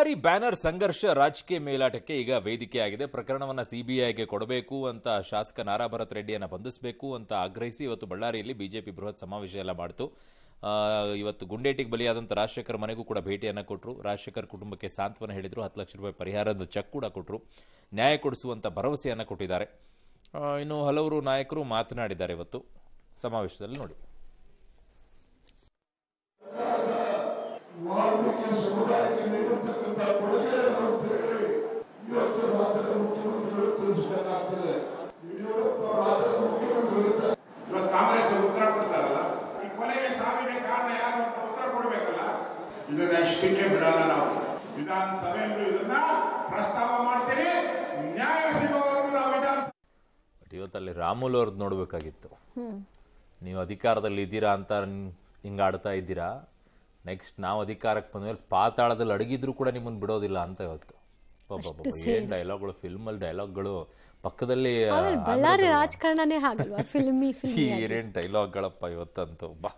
Ballari banner ಸಂಘರ್ಷ ರಾಜಕೀಯ ಮೇಲಾಟಕ್ಕೆ ಈಗ ವೇದಿಕೆಯಾಗಿದೆ. ಪ್ರಕರಣವನ್ನು ಸಿಬಿಐಗೆ ಕೊಡಬೇಕು ಅಂತ ಶಾಸಕ ನಾರಾ ಭರತ್ ರೆಡ್ಡಿಯನ್ನು ಬಂಧಿಸಬೇಕು ಅಂತ ಆಗ್ರಹಿಸಿ ಇವತ್ತು ಬಳ್ಳಾರಿಯಲ್ಲಿ ಬಿಜೆಪಿ ಬೃಹತ್ ಸಮಾವೇಶ ಎಲ್ಲ ಮಾಡಿತು. ಇವತ್ತು ಗುಂಡೇಟಿಗೆ ಬಲಿಯಾದಂಥ ರಾಜಶೇಖರ್ ಮನೆಗೂ ಕೂಡ ಭೇಟಿಯನ್ನು ಕೊಟ್ಟರು. ರಾಜಶೇಖರ್ ಕುಟುಂಬಕ್ಕೆ ಸಾಂತ್ವನ ಹೇಳಿದರು. 10 ಲಕ್ಷ ರೂಪಾಯಿ ಪರಿಹಾರದ ಚೆಕ್ ಕೂಡ ಕೊಟ್ಟರು. ನ್ಯಾಯ ಕೊಡಿಸುವಂಥ ಭರವಸೆಯನ್ನು ಕೊಟ್ಟಿದ್ದಾರೆ. ಇನ್ನು ಹಲವರು ನಾಯಕರು ಮಾತನಾಡಿದ್ದಾರೆ ಇವತ್ತು ಸಮಾವೇಶದಲ್ಲಿ. ನೋಡಿ. ವಾಲ್ಮೀಕಿ ಸಮುದಾಯಕ್ಕೆ ನೀಡಿರ್ತಕ್ಕಂಥ ಕೊಡುಗೆಯನ್ನು ಅಂತ ಹೇಳಿ ಇವತ್ತು ರಾಜ್ಯದ ಮುಖ್ಯಮಂತ್ರಿಗಳು ತಿಳಿಸಬೇಕಾಗ್ತದೆ. ಯಡಿಯೂರಪ್ಪ ರಾಜ್ಯದ ಮುಖ್ಯಮಂತ್ರಿಗಳಿದ್ದಾರೆ. ಇವತ್ತು ಕಾಂಗ್ರೆಸ್ ಉತ್ತರ ಕೊಡ್ತಾರಲ್ಲ, ಈ ಕೊನೆಗೆ ಸಾವಿಗೆ ಕಾರಣ ಯಾರು ಅಂತ ಉತ್ತರ ಕೊಡಬೇಕಲ್ಲ. ಇದನ್ನ ಇಷ್ಟಕ್ಕೆ ಬಿಡಲ್ಲ. ನಾವು ವಿಧಾನಸಭೆಯಲ್ಲೂ ಇದನ್ನ ಪ್ರಸ್ತಾವ ಮಾಡ್ತೀವಿ. ನ್ಯಾಯ ಸಿಗುವವರೆಗೂ ನಾವು ಇವತ್ತಲ್ಲಿ ರಾಮುಲು ಅವ್ರದ್ದು ನೋಡ್ಬೇಕಾಗಿತ್ತು. ನೀವು ಅಧಿಕಾರದಲ್ಲಿ ಇದ್ದೀರಾ ಅಂತ ಹಿಂಗೆ ಆಡ್ತಾ ಇದ್ದೀರಾ, ನೆಕ್ಸ್ಟ್ ನಾವು ಅಧಿಕಾರಕ್ಕೆ ಬಂದ್ಮೇಲೆ ಪಾತಾಳದಲ್ಲಿ ಅಡಗಿದ್ರು ಕೂಡ ನಿಮ್ಮನ್ನು ಬಿಡೋದಿಲ್ಲ ಅಂತ ಇವತ್ತು. ಏನ್ ಡೈಲಾಗ್ಗಳು, ಫಿಲ್ಮಲ್ಲಿ ಡೈಲಾಗ್ಗಳು, ಪಕ್ಕದಲ್ಲಿ ಬಳ್ಳಾರಿ ರಾಜಕಾರಣನೇ ಹಾಗಲ್ವಾ, ಏನೇನ್ ಡೈಲಾಗ್ಗಳಪ್ಪ ಇವತ್ತಂತೂ. ಬಾ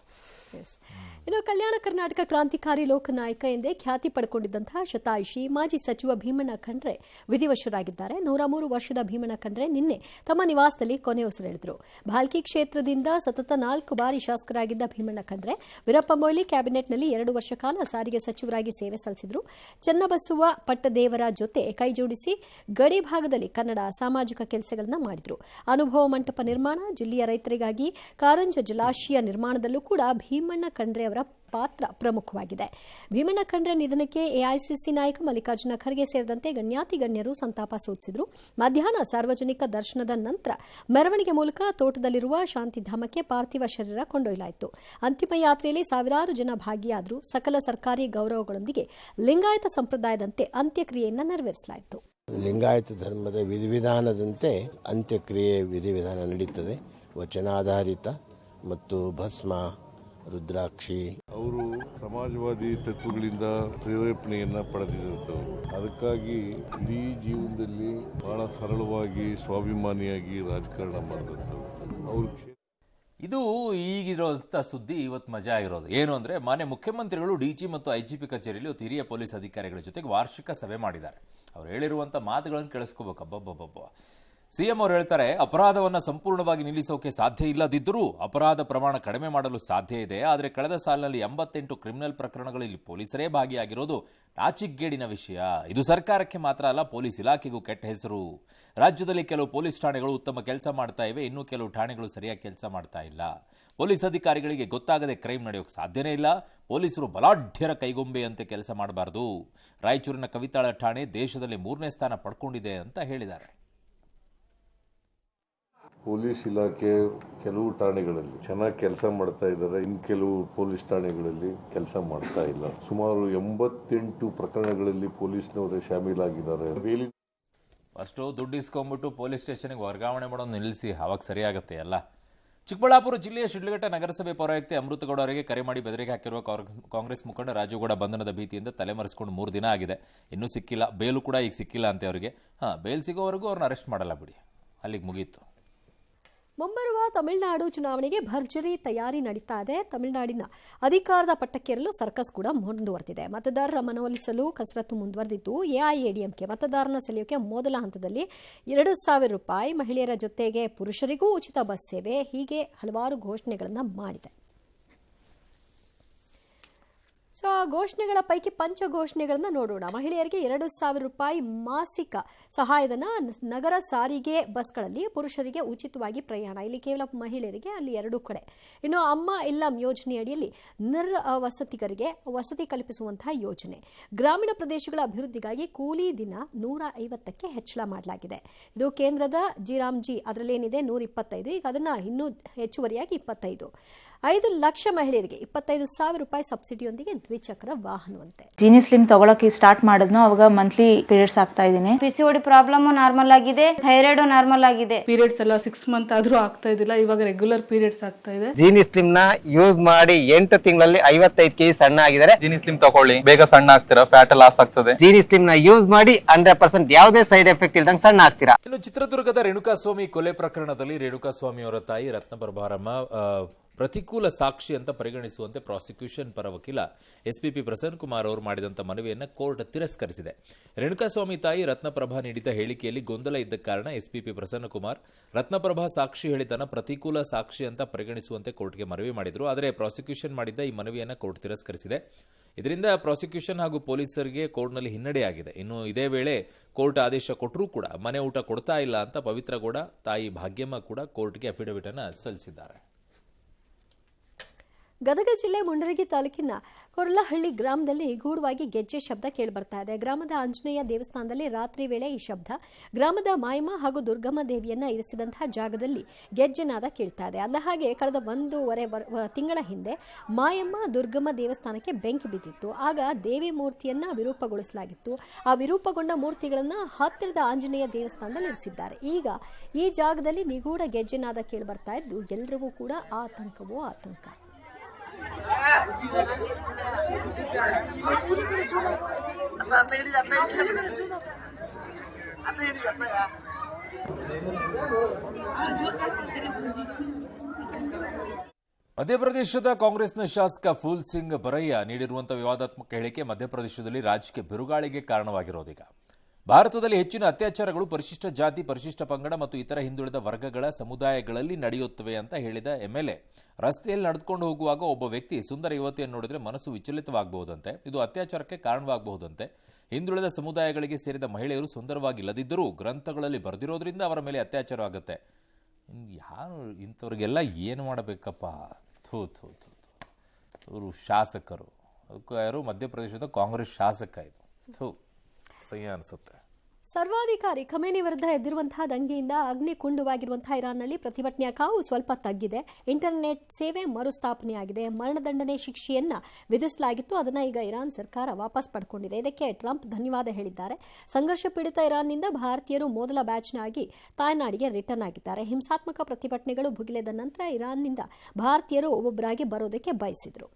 ಇನ್ನು ಕಲ್ಯಾಣ ಕರ್ನಾಟಕ ಕ್ರಾಂತಿಕಾರಿ ಲೋಕನಾಯಕ ಎಂದೇ ಖ್ಯಾತಿ ಪಡ್ಕೊಂಡಿದ್ದಂತಹ ಶತಾಯುಷಿ ಮಾಜಿ ಸಚಿವ ಭೀಮಣ್ಣ ಖಂಡ್ರೆ ವಿಧಿವಶರಾಗಿದ್ದಾರೆ. 103 ವರ್ಷದ ಭೀಮಣ್ಣ ಖಂಡ್ರೆ ನಿನ್ನೆ ತಮ್ಮ ನಿವಾಸದಲ್ಲಿ ಕೊನೆ ಉಸಿರೆಳೆದರು. ಭಾಲ್ಕಿ ಕ್ಷೇತ್ರದಿಂದ ಸತತ 4 ಬಾರಿ ಶಾಸಕರಾಗಿದ್ದ ಭೀಮಣ್ಣ ಖಂಡ್ರೆ ವೀರಪ್ಪ ಮೊಯ್ಲಿ ಕ್ಯಾಬಿನೆಟ್ನಲ್ಲಿ 2 ವರ್ಷ ಕಾಲ ಸಾರಿಗೆ ಸಚಿವರಾಗಿ ಸೇವೆ ಸಲ್ಲಿಸಿದರು. ಚನ್ನಬಸವ ಪಟ್ಟದೇವರ ಜೊತೆ ಕೈಜೋಡಿಸಿ ಗಡಿ ಭಾಗದಲ್ಲಿ ಕನ್ನಡ ಸಾಮಾಜಿಕ ಕೆಲಸಗಳನ್ನು ಮಾಡಿದರು. ಅನುಭವ ಮಂಟಪ ನಿರ್ಮಾಣ, ಜಿಲ್ಲೆಯ ರೈತರಿಗಾಗಿ ಕಾರಂಜ ಜಲಾಶಯ ನಿರ್ಮಾಣದಲ್ಲೂ ಕೂಡ ಭೀಮಣ್ಣ ಖಂಡ್ರೆ ಅವರ ಪಾತ್ರ ಪ್ರಮುಖವಾಗಿದೆ. ಭೀಮಣ್ಣ ಖಂಡ್ರೆ ನಿಧನಕ್ಕೆ ಎಐಸಿಸಿ ನಾಯಕ ಮಲ್ಲಿಕಾರ್ಜುನ ಖರ್ಗೆ ಸೇರಿದಂತೆ ಗಣ್ಯಾತಿ ಗಣ್ಯರು ಸಂತಾಪ ಸೂಚಿಸಿದರು. ಮಧ್ಯಾಹ್ನ ಸಾರ್ವಜನಿಕ ದರ್ಶನದ ನಂತರ ಮೆರವಣಿಗೆ ಮೂಲಕ ತೋಟದಲ್ಲಿರುವ ಶಾಂತಿಧಾಮಕ್ಕೆ ಪಾರ್ಥಿವ ಶರೀರ ಕೊಂಡೊಯ್ಯಲಾಯಿತು. ಅಂತಿಮ ಯಾತ್ರೆಯಲ್ಲಿ ಸಾವಿರಾರು ಜನ ಭಾಗಿಯಾದರು. ಸಕಲ ಸರ್ಕಾರಿ ಗೌರವಗಳೊಂದಿಗೆ ಲಿಂಗಾಯತ ಸಂಪ್ರದಾಯದಂತೆ ಅಂತ್ಯಕ್ರಿಯೆಯನ್ನು ನೆರವೇರಿಸಲಾಯಿತು. ಲಿಂಗಾಯತ ಧರ್ಮದ ವಿಧಿವಿಧಾನದಂತೆ ಅಂತ್ಯಕ್ರಿಯೆ ವಿಧಿವಿಧಾನ ನಡೀತದೆ. ವಚನಾಧಾರಿತ ಮತ್ತು ಭಸ್ಮ, ರುದ್ರಾಕ್ಷಿ. ಅವರು ಸಮಾಜವಾದಿ ತತ್ವಗಳಿಂದ ಪ್ರೇರೇಪಣೆಯನ್ನ ಪಡೆದಿರುತ್ತವರು. ಅದಕ್ಕಾಗಿ ಇಡೀ ಜೀವನದಲ್ಲಿ ಬಹಳ ಸರಳವಾಗಿ ಸ್ವಾಭಿಮಾನಿಯಾಗಿ ರಾಜಕಾರಣ ಮಾಡಿದಂಥವ್ರು ಅವರು. ಇದು ಈಗಿರೋಂಥ ಸುದ್ದಿ. ಇವತ್ತು ಮಜಾ ಆಗಿರೋದು ಏನು ಅಂದರೆ, ಮಾನ್ಯ ಮುಖ್ಯಮಂತ್ರಿಗಳು ಡಿಜಿ ಮತ್ತು ಐಜಿಪಿ ಕಚೇರಿಯಲ್ಲಿ ಇವತ್ತು ಹಿರಿಯ ಪೊಲೀಸ್ ಅಧಿಕಾರಿಗಳ ಜೊತೆಗೆ ವಾರ್ಷಿಕ ಸಭೆ ಮಾಡಿದ್ದಾರೆ. ಅವ್ರು ಹೇಳಿರುವಂಥ ಮಾತುಗಳನ್ನು ಕೇಳಿಸ್ಕೋಬೇಕು. ಅಬ್ಬಬ್ಬಬ್ಬ. ಸಿಎಂ ಅವರು ಹೇಳ್ತಾರೆ, ಅಪರಾಧವನ್ನು ಸಂಪೂರ್ಣವಾಗಿ ನಿಲ್ಲಿಸೋಕೆ ಸಾಧ್ಯ ಇಲ್ಲದಿದ್ದರೂ ಅಪರಾಧ ಪ್ರಮಾಣ ಕಡಿಮೆ ಮಾಡಲು ಸಾಧ್ಯ ಇದೆ. ಆದರೆ ಕಳೆದ ಸಾಲಿನಲ್ಲಿ 88 ಕ್ರಿಮಿನಲ್ ಪ್ರಕರಣಗಳಲ್ಲಿ ಪೊಲೀಸರೇ ಭಾಗಿಯಾಗಿರೋದು ನಾಚಿಕೆಗೇಡಿನ ವಿಷಯ. ಇದು ಸರ್ಕಾರಕ್ಕೆ ಮಾತ್ರ ಅಲ್ಲ, ಪೊಲೀಸ್ ಇಲಾಖೆಗೂ ಕೆಟ್ಟ ಹೆಸರು. ರಾಜ್ಯದಲ್ಲಿ ಕೆಲವು ಪೊಲೀಸ್ ಠಾಣೆಗಳು ಉತ್ತಮ ಕೆಲಸ ಮಾಡ್ತಾ ಇವೆ, ಇನ್ನು ಕೆಲವು ಠಾಣೆಗಳು ಸರಿಯಾಗಿ ಕೆಲಸ ಮಾಡ್ತಾ ಇಲ್ಲ. ಪೊಲೀಸ್ ಅಧಿಕಾರಿಗಳಿಗೆ ಗೊತ್ತಾಗದೆ ಕ್ರೈಮ್ ನಡೆಯೋಕೆ ಸಾಧ್ಯನೇ ಇಲ್ಲ. ಪೊಲೀಸರು ಬಲಾಢ್ಯರ ಕೈಗೊಂಬೆಯಂತೆ ಕೆಲಸ ಮಾಡಬಾರ್ದು. ರಾಯಚೂರಿನ ಕವಿತಾಳ ಠಾಣೆ ದೇಶದಲ್ಲಿ 3ನೇ ಸ್ಥಾನ ಪಡ್ಕೊಂಡಿದೆ ಅಂತ ಹೇಳಿದ್ದಾರೆ. ಪೊಲೀಸ್ ಇಲಾಖೆ ಕೆಲವು ಠಾಣೆಗಳಲ್ಲಿ ಚೆನ್ನಾಗಿ ಕೆಲಸ ಮಾಡ್ತಾ ಇದ್ದಾರೆ, ಇನ್ನು ಕೆಲವು ಪೊಲೀಸ್ ಠಾಣೆಗಳಲ್ಲಿ ಕೆಲಸ ಮಾಡ್ತಾ ಇಲ್ಲ. ಸುಮಾರು 88 ಪ್ರಕರಣಗಳಲ್ಲಿ ಪೊಲೀಸ್ನವರೇ ಶಾಮೀಲಾಗಿದ್ದಾರೆ. ಅಷ್ಟು ದುಡ್ಡು ಇಸ್ಕೊಂಡ್ಬಿಟ್ಟು ಪೊಲೀಸ್ ಸ್ಟೇಷನ್ಗೆ ವರ್ಗಾವಣೆ ಮಾಡೋದು ನಿಲ್ಲಿಸಿ, ಅವಾಗ ಸರಿಯಾಗತ್ತೆ ಎಲ್ಲ. ಚಿಕ್ಕಬಳ್ಳಾಪುರ ಜಿಲ್ಲೆಯ ಶಿಡ್ಲಘಟ್ಟ ನಗರಸಭೆ ಪೌರಾಯುಕ್ತೆ ಅಮೃತಗೌಡ ಅವರಿಗೆ ಕರೆ ಮಾಡಿ ಬೆದರಿಕೆ ಹಾಕಿರುವ ಕಾಂಗ್ರೆಸ್ ಮುಖಂಡ ರಾಜುಗೌಡ ಬಂಧನದ ಭೀತಿಯಿಂದ ತಲೆಮರೆಸಿಕೊಂಡು 3 ದಿನ ಆಗಿದೆ. ಇನ್ನೂ ಸಿಕ್ಕಿಲ್ಲ. ಬೇಲು ಕೂಡ ಈಗ ಸಿಕ್ಕಿಲ್ಲ ಅಂತೆ ಅವರಿಗೆ. ಬೇಲ್ ಸಿಗೋವರೆಗೂ ಅವ್ರನ್ನ ಅರೆಸ್ಟ್ ಮಾಡಲ್ಲ ಬಿಡಿ, ಅಲ್ಲಿಗೆ ಮುಗೀತು. ಮುಂಬರುವ ತಮಿಳುನಾಡು ಚುನಾವಣೆಗೆ ಭರ್ಜರಿ ತಯಾರಿ ನಡೀತಾ ಇದೆ. ತಮಿಳುನಾಡಿನ ಅಧಿಕಾರದ ಪಟ್ಟಕ್ಕೇರಲು ಸರ್ಕಸ್ ಕೂಡ ಮುಂದುವರೆದಿದೆ. ಮತದಾರರ ಮನವೊಲಿಸಲು ಕಸರತ್ತು ಮುಂದುವರೆದಿದ್ದು, ಎಐಎಡಿಎಂಕೆ ಮತದಾರನ ಸೆಳೆಯೋಕೆ ಮೊದಲ ಹಂತದಲ್ಲಿ 2,000 ರೂಪಾಯಿ, ಮಹಿಳೆಯರ ಜೊತೆಗೆ ಪುರುಷರಿಗೂ ಉಚಿತ ಬಸ್ ಸೇವೆ, ಹೀಗೆ ಹಲವಾರು ಘೋಷಣೆಗಳನ್ನು ಮಾಡಿದೆ. ಸೊ ಆ ಘೋಷಣೆಗಳ ಪೈಕಿ ಪಂಚ ಘೋಷಣೆಗಳನ್ನ ನೋಡೋಣ. ಮಹಿಳೆಯರಿಗೆ 2,000 ರೂಪಾಯಿ ಮಾಸಿಕ ಸಹಾಯಧನ ನಗರ ಸಾರಿಗೆ ಬಸ್ಗಳಲ್ಲಿ, ಪುರುಷರಿಗೆ ಉಚಿತವಾಗಿ ಪ್ರಯಾಣ. ಇಲ್ಲಿ ಕೇವಲ ಮಹಿಳೆಯರಿಗೆ, ಅಲ್ಲಿ 2 ಕಡೆ. ಇನ್ನು ಅಮ್ಮ ಇಲ್ಲಂ ಯೋಜನೆ ಅಡಿಯಲ್ಲಿ ನಿರ್ವಸತಿಗರಿಗೆ ವಸತಿ ಕಲ್ಪಿಸುವಂತಹ ಯೋಜನೆ. ಗ್ರಾಮೀಣ ಪ್ರದೇಶಗಳ ಅಭಿವೃದ್ಧಿಗಾಗಿ ಕೂಲಿ ದಿನ 150ಕ್ಕೆ ಹೆಚ್ಚಳ ಮಾಡಲಾಗಿದೆ. ಇದು ಕೇಂದ್ರದ ಜಿರಾಮ್ಜಿ, ಅದರಲ್ಲೇನಿದೆ 125, ಈಗ ಅದನ್ನು ಇನ್ನೂ ಹೆಚ್ಚುವರಿಯಾಗಿ 25. 5 ಲಕ್ಷ ಮಹಿಳೆಯರಿಗೆ 25,000 ರೂಪಾಯಿ ಸಬ್ಸಿಡಿಯೊಂದಿಗೆ ದ್ವಿಚಕ್ರ ವಾಹನವಂತೆ. ಜೀನಿ ಸ್ಲಿಮ್ ತಗೊಳಕ್ಕೆ ಸ್ಟಾರ್ಟ್ ಮಾಡಿದ್ನು, ಅವಾಗ ಮಂತ್ಲಿ ಪೀರಿಯಡ್ಸ್ ಆಗ್ತಾ ಇದ್ದೀನಿ. ಪಿಸಿಒಡಿ ಪ್ರಾಬ್ಲಮ್ ನಾರ್ಮಲ್ ಆಗಿದೆ, ಥೈರಾಯ್ಡ್ ನಾರ್ಮಲ್ ಆಗಿದೆ. ಪೀರಿಯಡ್ಸ್ ಎಲ್ಲ 6 ಮಂತ್ ಆದ್ರೂ ಆಗ್ತಾ ಇದ್ದಿಲ್ಲ, ಇವಾಗ ರೆಗ್ಯುಲರ್ ಪೀರಿಯಡ್ಸ್ ಆಗ್ತಾ ಇದೆ. ಜೀನಿ ಸ್ಲಿಮ್ ನ ಯೂಸ್ ಮಾಡಿ 8 ತಿಂಗಳಲ್ಲಿ 55 kg ಸಣ್ಣ ಆಗಿದ್ದಾರೆ. ಜೀನಿ ಸ್ಲಿಮ್ ತಗೊಳ್ಳಿ, ಬೇಗ ಸಣ್ಣ ಆಗ್ತೀರಾ, ಫ್ಯಾಟ್ ಲಾಸ್ ಆಗ್ತದೆ. ಜೀನಿ ಸ್ಲಿಮ್ ನ ಯೂಸ್ ಮಾಡಿ 100% ಯಾವುದೇ ಸೈಡ್ ಎಫೆಕ್ಟ್ ಇಲ್ದಂಗೆ ಸಣ್ಣ ಆಗ್ತೀರಾ. ಇನ್ನು ಚಿತ್ರದುರ್ಗದ ರೇಣುಕಾಸ್ವಾಮಿ ಕೊಲೆ ಪ್ರಕರಣದಲ್ಲಿ ರೇಣುಕಾಸ್ವಾಮಿ ಅವರ ತಾಯಿ ರತ್ನಪ್ರಭಾರಮ್ಮ ಪ್ರತಿಕೂಲ ಸಾಕ್ಷಿ ಅಂತ ಪರಿಗಣಿಸುವಂತೆ ಪ್ರಾಸಿಕ್ಯೂಷನ್ ಪರ ವಕೀಲ ಎಸ್ಪಿಪಿ ಪ್ರಸನ್ನ ಕುಮಾರ್ ಅವರು ಮಾಡಿದಂಥ ಮನವಿಯನ್ನು ಕೋರ್ಟ್ ತಿರಸ್ಕರಿಸಿದೆ. ರೇಣುಕಾಸ್ವಾಮಿ ತಾಯಿ ರತ್ನಪ್ರಭಾ ನೀಡಿದ ಹೇಳಿಕೆಯಲ್ಲಿ ಗೊಂದಲ ಇದ್ದ ಕಾರಣ ಎಸ್ಪಿಪಿ ಪ್ರಸನ್ನ ಕುಮಾರ್ ರತ್ನಪ್ರಭಾ ಸಾಕ್ಷಿ ಹೇಳಿದ್ದನ್ನು ಪ್ರತಿಕೂಲ ಸಾಕ್ಷಿ ಅಂತ ಪರಿಗಣಿಸುವಂತೆ ಕೋರ್ಟ್ಗೆ ಮನವಿ ಮಾಡಿದರು. ಆದರೆ ಪ್ರಾಸಿಕ್ಯೂಷನ್ ಮಾಡಿದ್ದ ಈ ಮನವಿಯನ್ನು ಕೋರ್ಟ್ ತಿರಸ್ಕರಿಸಿದೆ. ಇದರಿಂದ ಪ್ರಾಸಿಕ್ಯೂಷನ್ ಹಾಗೂ ಪೊಲೀಸರಿಗೆ ಕೋರ್ಟ್ನಲ್ಲಿ ಹಿನ್ನಡೆಯಾಗಿದೆ. ಇನ್ನು ಇದೇ ವೇಳೆ ಕೋರ್ಟ್ ಆದೇಶ ಕೊಟ್ಟರೂ ಕೂಡ ಮನೆ ಊಟ ಕೊಡ್ತಾ ಇಲ್ಲ ಅಂತ ಪವಿತ್ರ ಗೌಡ ತಾಯಿ ಭಾಗ್ಯಮ್ಮ ಕೂಡ ಕೋರ್ಟ್ಗೆ ಅಫಿಡವಿಟ್ ಅನ್ನು ಸಲ್ಲಿಸಿದ್ದಾರೆ. ಗದಗ ಜಿಲ್ಲೆ ಮುಂಡರಗಿ ತಾಲೂಕಿನ ಕೊರ್ಲಹಳ್ಳಿ ಗ್ರಾಮದಲ್ಲಿ ಗೂಢವಾಗಿ ಗೆಜ್ಜೆ ಶಬ್ದ ಕೇಳಿಬರ್ತಾ ಇದೆ. ಗ್ರಾಮದ ಆಂಜನೇಯ ದೇವಸ್ಥಾನದಲ್ಲಿ ರಾತ್ರಿ ವೇಳೆ ಈ ಶಬ್ದ. ಗ್ರಾಮದ ಮಾಯಮ್ಮ ಹಾಗೂ ದುರ್ಗಮ್ಮ ದೇವಿಯನ್ನ ಇರಿಸಿದಂತಹ ಜಾಗದಲ್ಲಿ ಗೆಜ್ಜೆನಾದ ಕೇಳ್ತಾ ಇದೆ. ಅಂದಹಾಗೆ ಕಳೆದ 1.5 ತಿಂಗಳ ಹಿಂದೆ ಮಾಯಮ್ಮ ದುರ್ಗಮ್ಮ ದೇವಸ್ಥಾನಕ್ಕೆ ಬೆಂಕಿ ಬಿದ್ದಿತ್ತು. ಆಗ ದೇವಿ ಮೂರ್ತಿಯನ್ನ ವಿರೂಪಗೊಳಿಸಲಾಗಿತ್ತು. ಆ ವಿರೂಪಗೊಂಡ ಮೂರ್ತಿಗಳನ್ನ ಹತ್ತಿರದ ಆಂಜನೇಯ ದೇವಸ್ಥಾನದಲ್ಲಿ ಇರಿಸಿದ್ದಾರೆ. ಈಗ ಈ ಜಾಗದಲ್ಲಿ ನಿಗೂಢ ಗೆಜ್ಜೆನಾದ ಕೇಳಿಬರ್ತಾ ಇದ್ದು ಎಲ್ಲರಿಗೂ ಕೂಡ ಆತಂಕವೋ ಆತಂಕ. ಮಧ್ಯಪ್ರದೇಶದ ಕಾಂಗ್ರೆಸ್ನ ಶಾಸಕ ಫೂಲ್ ಸಿಂಗ್ ಬರಯ್ಯ ನೀಡಿರುವಂತಹ ವಿವಾದಾತ್ಮಕ ಹೇಳಿಕೆ ಮಧ್ಯಪ್ರದೇಶದಲ್ಲಿ ರಾಜಕೀಯ ಬಿರುಗಾಳಿಗೆ ಕಾರಣವಾಗಿರೋದೀಗ. ಭಾರತದಲ್ಲಿ ಹೆಚ್ಚಿನ ಅತ್ಯಾಚಾರಗಳು ಪರಿಶಿಷ್ಟ ಜಾತಿ, ಪರಿಶಿಷ್ಟ ಪಂಗಡ ಮತ್ತು ಇತರ ಹಿಂದುಳಿದ ವರ್ಗಗಳ ಸಮುದಾಯಗಳಲ್ಲಿ ನಡೆಯುತ್ತವೆ ಅಂತ ಹೇಳಿದ ಎಂಎಲ್ಎ ರಸ್ತೆಯಲ್ಲಿ ನಡೆದುಕೊಂಡು ಹೋಗುವಾಗ ಒಬ್ಬ ವ್ಯಕ್ತಿ ಸುಂದರ ಯುವತಿಯನ್ನು ನೋಡಿದ್ರೆ ಮನಸ್ಸು ವಿಚಲಿತವಾಗಬಹುದಂತೆ. ಇದು ಅತ್ಯಾಚಾರಕ್ಕೆ ಕಾರಣವಾಗಬಹುದಂತೆ. ಹಿಂದುಳಿದ ಸಮುದಾಯಗಳಿಗೆ ಸೇರಿದ ಮಹಿಳೆಯರು ಸುಂದರವಾಗಿಲ್ಲದಿದ್ದರೂ ಗ್ರಂಥಗಳಲ್ಲಿ ಬರೆದಿರೋದ್ರಿಂದ ಅವರ ಮೇಲೆ ಅತ್ಯಾಚಾರ ಆಗುತ್ತೆ. ಯಾರು ಇಂಥವ್ರಿಗೆಲ್ಲ ಏನು ಮಾಡಬೇಕಪ್ಪ? ಇವರು ಶಾಸಕರು, ಅದಕ್ಕೂ ಯಾರು ಮಧ್ಯಪ್ರದೇಶದ ಕಾಂಗ್ರೆಸ್ ಶಾಸಕ. ಇದು ಸಹ್ಯ ಅನಿಸುತ್ತೆ. ಸರ್ವಾಧಿಕಾರಿ ಖಮೇನಿ ವಿರುದ್ಧ ಎದ್ದಿರುವಂತಹ ದಂಗೆಯಿಂದ ಅಗ್ನಿಕುಂಡವಾಗಿರುವಂತಹ ಇರಾನ್ನಲ್ಲಿ ಪ್ರತಿಭಟನೆಯ ಕಾವು ಸ್ವಲ್ಪ ತಗ್ಗಿದೆ. ಇಂಟರ್ನೆಟ್ ಸೇವೆ ಮರುಸ್ಥಾಪನೆಯಾಗಿದೆ. ಮರಣದಂಡನೆ ಶಿಕ್ಷೆಯನ್ನ ವಿಧಿಸಲಾಗಿತ್ತು. ಅದನ್ನು ಈಗ ಇರಾನ್ ಸರ್ಕಾರ ವಾಪಸ್ ಪಡ್ಕೊಂಡಿದೆ. ಇದಕ್ಕೆ ಟ್ರಂಪ್ ಧನ್ಯವಾದ ಹೇಳಿದ್ದಾರೆ. ಸಂಘರ್ಷ ಪೀಡಿತ ಇರಾನ್ನಿಂದ ಭಾರತೀಯರು ಮೊದಲ ಬ್ಯಾಚ್ನಾಗಿ ತಾಯ್ನಾಡಿಗೆ ರಿಟರ್ನ್ ಆಗಿದ್ದಾರೆ. ಹಿಂಸಾತ್ಮಕ ಪ್ರತಿಭಟನೆಗಳು ಭುಗಿಲೆದ ನಂತರ ಇರಾನ್ನಿಂದ ಭಾರತೀಯರು ಒಬ್ಬೊಬ್ಬರಾಗಿ ಬರೋದಕ್ಕೆ ಬಯಸಿದ್ರು.